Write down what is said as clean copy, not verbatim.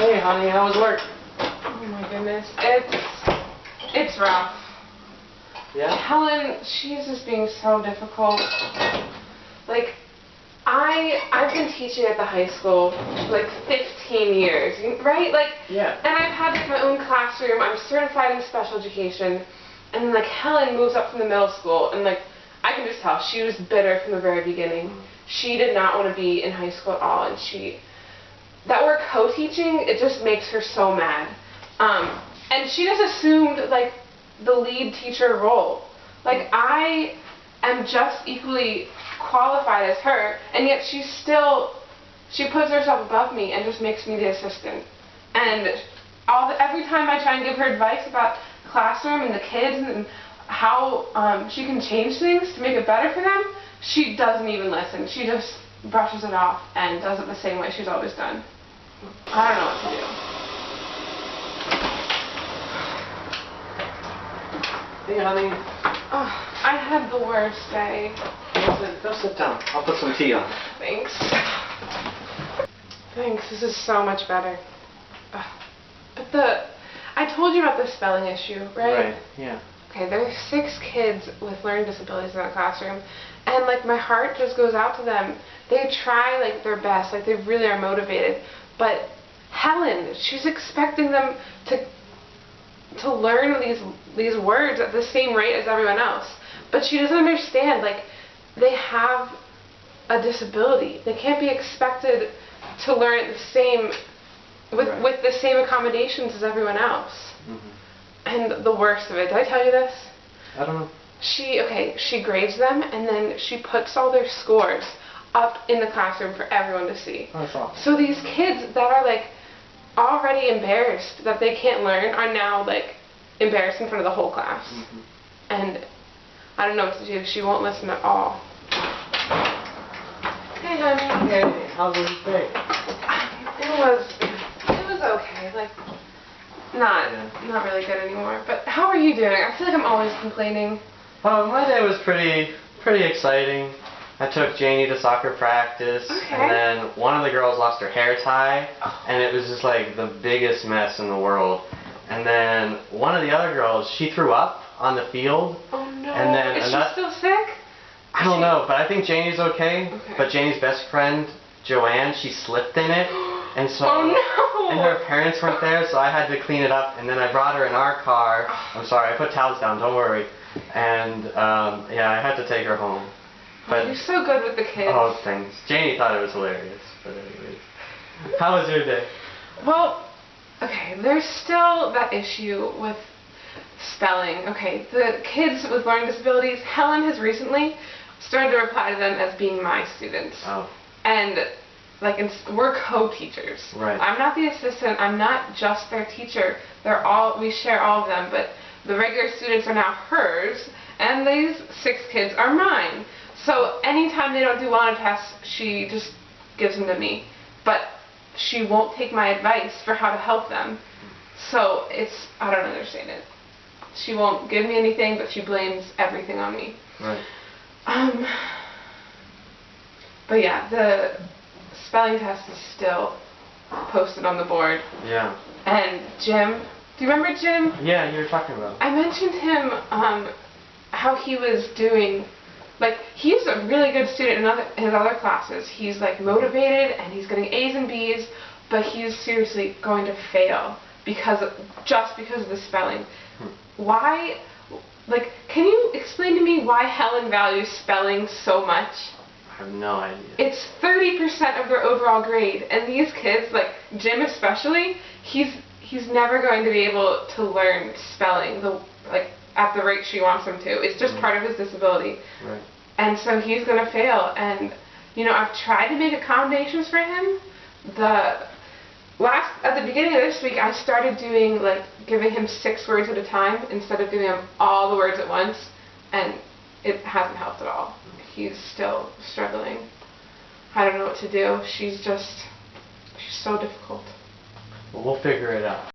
Hey honey, how was work? Oh my goodness, it's rough. Yeah? Helen, she's just being so difficult. Like, I've been teaching at the high school for like 15 years, right? Like, Yeah. and I've had like my own classroom. I'm certified in special education, and then like Helen moves up from the middle school, and like I can just tell she was bitter from the very beginning. She did not want to be in high school at all, and that we're co-teaching, it just makes her so mad. And she just assumed like the lead teacher role. Like I am just equally qualified as her, and yet she puts herself above me and just makes me the assistant. And every time I try and give her advice about the classroom and the kids and how she can change things to make it better for them, she doesn't even listen. She just brushes it off and does it the same way she's always done. I don't know what to do. Hey honey. Oh, I had the worst day. Go sit down. I'll put some tea on. Thanks. Thanks, this is so much better. But I told you about the spelling issue, right? Right, yeah. Okay, there are 6 kids with learning disabilities in that classroom, and like my heart just goes out to them. They try like their best, like they really are motivated, but Helen, she's expecting them to learn these words at the same rate as everyone else, but she doesn't understand, like they have a disability. They can't be expected to learn it the same with the same accommodations as everyone else. Mm-hmm. And the worst of it, did I tell you this? I don't know. She grades them, and then she puts all their scores up in the classroom for everyone to see. Oh, that's awesome. So these kids that are like already embarrassed that they can't learn are now like embarrassed in front of the whole class. Mm-hmm. And I don't know what to do. She won't listen at all. Hey honey. Hey, how's your day? It was okay. Like not really good anymore. But how are you doing? I feel like I'm always complaining. My day was pretty exciting. I took Janie to soccer practice, Okay. and then one of the girls lost her hair tie, and it was just like the biggest mess in the world. And then one of the other girls, she threw up on the field. Oh no. And then Is she still sick? I don't know, but I think Janie's okay. Okay. But Janie's best friend, Joanne, she slipped in it, and so Oh no. and her parents weren't there, so I had to clean it up. And then I brought her in our car. I'm sorry, I put towels down. Don't worry. And yeah, I had to take her home. But you're so good with the kids. oh, thanks. Janie thought it was hilarious. But anyways, how was your day? Well, okay, there's still that issue with spelling. Okay, the kids with learning disabilities, Helen has recently started to reply to them as being my students. Oh. And like we're co-teachers. Right. I'm not the assistant. I'm not just their teacher. We share all of them, but the regular students are now hers, and these 6 kids are mine. So anytime they don't do well on a test, she just gives them to me. But she won't take my advice for how to help them. So I don't understand it. She won't give me anything, but she blames everything on me. Right. But yeah, the spelling test is still posted on the board. Yeah. And Jim, do you remember Jim? Yeah, you were talking about. I mentioned him, how he was doing. Like, he's a really good student in his other classes. He's like motivated and he's getting A's and B's, but he's seriously going to fail just because of the spelling. Why? Like, can you explain to me why Helen values spelling so much? I have no idea. It's 30% of their overall grade, and these kids, like Jim especially, he's never going to be able to learn spelling at the rate she wants him to. It's just part of his disability. Right. And so he's going to fail. And, you know, I've tried to make accommodations for him. At the beginning of this week, I started doing, giving him 6 words at a time instead of giving him all the words at once. And it hasn't helped at all. He's still struggling. I don't know what to do. She's so difficult. Well, we'll figure it out.